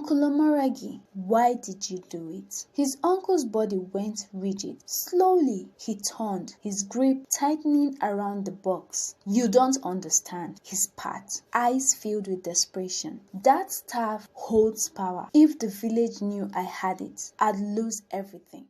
Uncle Omoragi, why did you do it? His uncle's body went rigid. Slowly, he turned, his grip tightening around the box. You don't understand, he spat, eyes filled with desperation. That staff holds power. If the village knew I had it, I'd lose everything.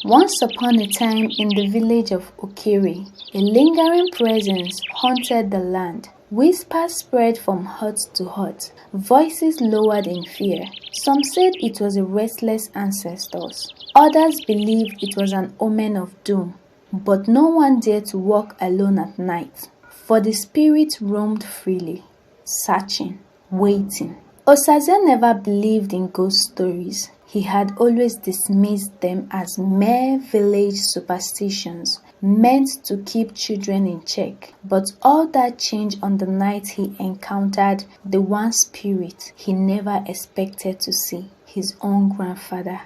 Once upon a time in the village of Ukhiri, a lingering presence haunted the land. Whispers spread from hut to hut, voices lowered in fear. Some said it was a restless ancestors. Others believed it was an omen of doom. But no one dared to walk alone at night, for the spirit roamed freely, searching, waiting. Osaze never believed in ghost stories. He had always dismissed them as mere village superstitions meant to keep children in check. But all that changed on the night he encountered the one spirit he never expected to see, his own grandfather.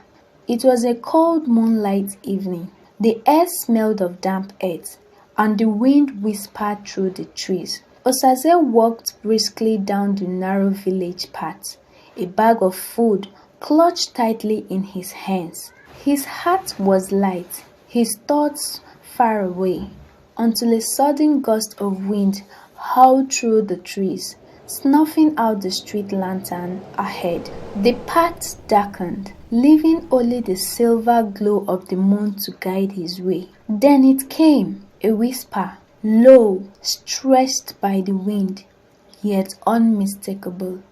It was a cold moonlight evening. The air smelled of damp earth, and the wind whispered through the trees. Osaze walked briskly down the narrow village path, a bag of food clutched tightly in his hands. His heart was light, his thoughts far away, until a sudden gust of wind howled through the trees, snuffing out the street lantern ahead. The path darkened, leaving only the silver glow of the moon to guide his way. Then it came, a whisper, low, stretched by the wind, yet unmistakable.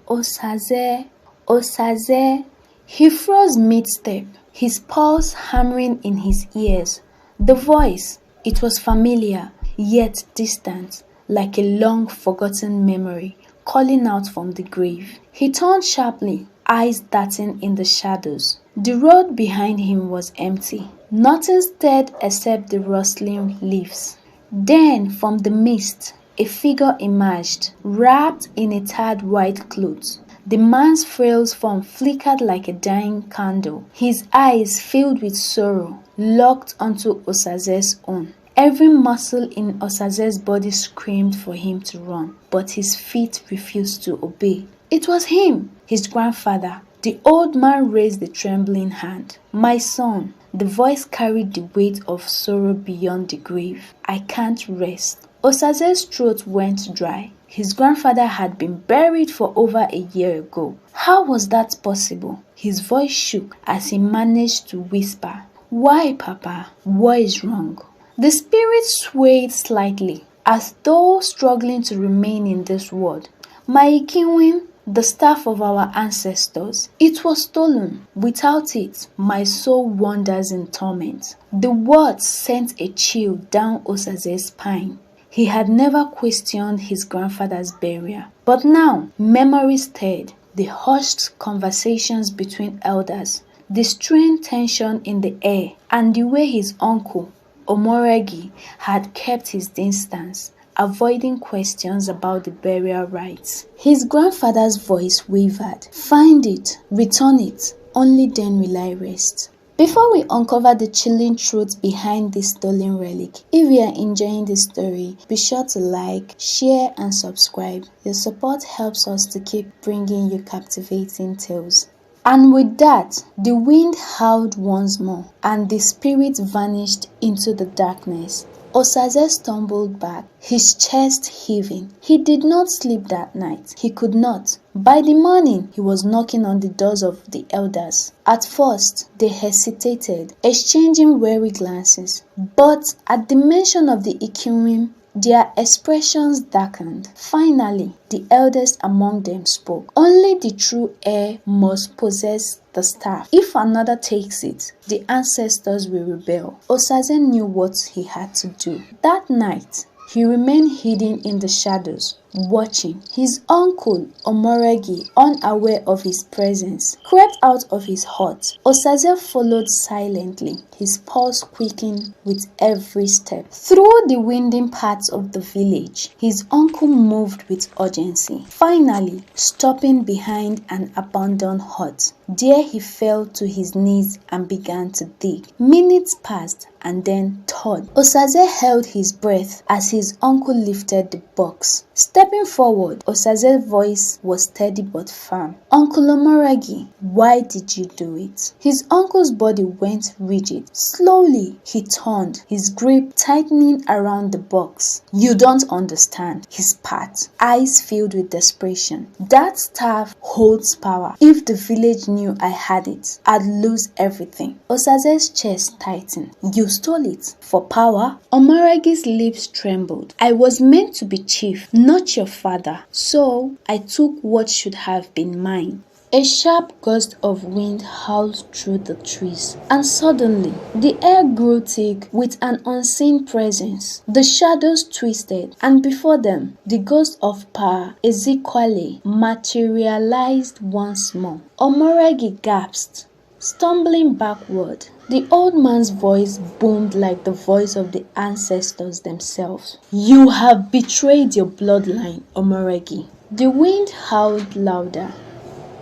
Osaze, Osaze. He froze mid-step, his pulse hammering in his ears. The voice, it was familiar, yet distant, like a long-forgotten memory, calling out from the grave. He turned sharply, eyes darting in the shadows. The road behind him was empty. Nothing stirred except the rustling leaves. Then, from the mist, a figure emerged, wrapped in a tattered white cloth. The man's frail form flickered like a dying candle, his eyes filled with sorrow, locked onto Osaze's own. Every muscle in Osaze's body screamed for him to run, but his feet refused to obey. It was him, his grandfather. The old man raised a trembling hand. My son, the voice carried the weight of sorrow beyond the grave. I can't rest. Osaze's throat went dry. His grandfather had been buried for over a year ago. How was that possible? His voice shook as he managed to whisper, Why, Papa? What is wrong? The spirit swayed slightly, as though struggling to remain in this world. My Ikhinmwin, the staff of our ancestors, it was stolen. Without it, my soul wanders in torment. The words sent a chill down Osaze's spine. He had never questioned his grandfather's burial. But now, memory stirred, the hushed conversations between elders, the strained tension in the air, and the way his uncle, Omoragi, had kept his distance, avoiding questions about the burial rites. His grandfather's voice wavered. Find it, return it, only then will I rest. Before we uncover the chilling truth behind this stolen relic, if you are enjoying this story, be sure to like, share and subscribe. Your support helps us to keep bringing you captivating tales. And with that, the wind howled once more, and the spirit vanished into the darkness. Osaze stumbled back, his chest heaving. He did not sleep that night. He could not. By the morning, he was knocking on the doors of the elders. At first, they hesitated, exchanging wary glances. But at the mention of the Ikhinmwin, their expressions darkened. Finally, the eldest among them spoke. Only the true heir must possess the staff. If another takes it, the ancestors will rebel. Osaze knew what he had to do. That night, he remained hidden in the shadows, watching. His uncle, Omoregi, unaware of his presence, crept out of his hut. Osaze followed silently, his pulse quickening with every step. Through the winding paths of the village, his uncle moved with urgency, finally stopping behind an abandoned hut. There he fell to his knees and began to dig. Minutes passed and then thud. Osaze held his breath as his uncle lifted the box. Stepping forward, Osaze's voice was steady but firm. "Uncle Omoregi, why did you do it?" His uncle's body went rigid. Slowly, he turned, his grip tightening around the box. "You don't understand," he spat, eyes filled with desperation. "That staff holds power. If the village knew I had it, I'd lose everything." Osaze's chest tightened. "You stole it for power?" Omoregi's lips trembled. "I was meant to be chief, not your father, so I took what should have been mine." A sharp gust of wind howled through the trees, and suddenly the air grew thick with an unseen presence. The shadows twisted, and before them, the ghost of power Ezekwali materialized once more. Omoregi gasped, stumbling backward. The old man's voice boomed like the voice of the ancestors themselves. "You have betrayed your bloodline, Omoregi." The wind howled louder,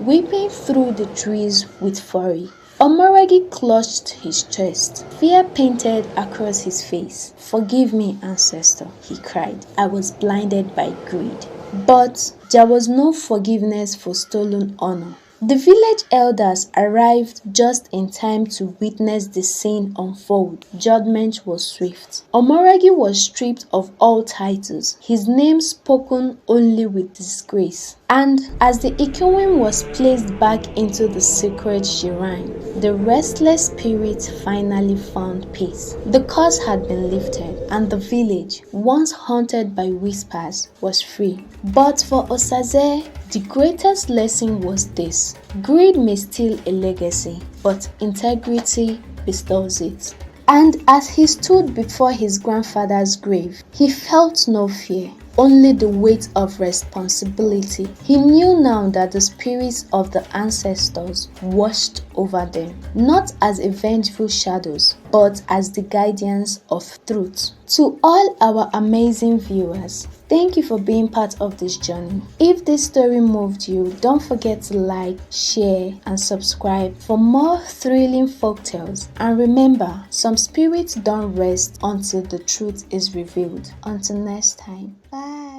whipping through the trees with fury. Omoregi clutched his chest, fear painted across his face. "Forgive me, ancestor," he cried. "I was blinded by greed." But there was no forgiveness for stolen honor. The village elders arrived just in time to witness the scene unfold. Judgment was swift. Omoregi was stripped of all titles, his name spoken only with disgrace. And as the Ikhinmwin was placed back into the sacred shrine, the restless spirit finally found peace. The curse had been lifted, and the village, once haunted by whispers, was free. But for Osaze, the greatest lesson was this: greed may steal a legacy, but integrity bestows it. And as he stood before his grandfather's grave, he felt no fear, only the weight of responsibility. He knew now that the spirits of the ancestors watched over them, not as vengeful shadows, but as the guardians of truth. To all our amazing viewers, thank you for being part of this journey. If this story moved you, don't forget to like, share, and subscribe for more thrilling folktales. And remember, some spirits don't rest until the truth is revealed. Until next time, bye.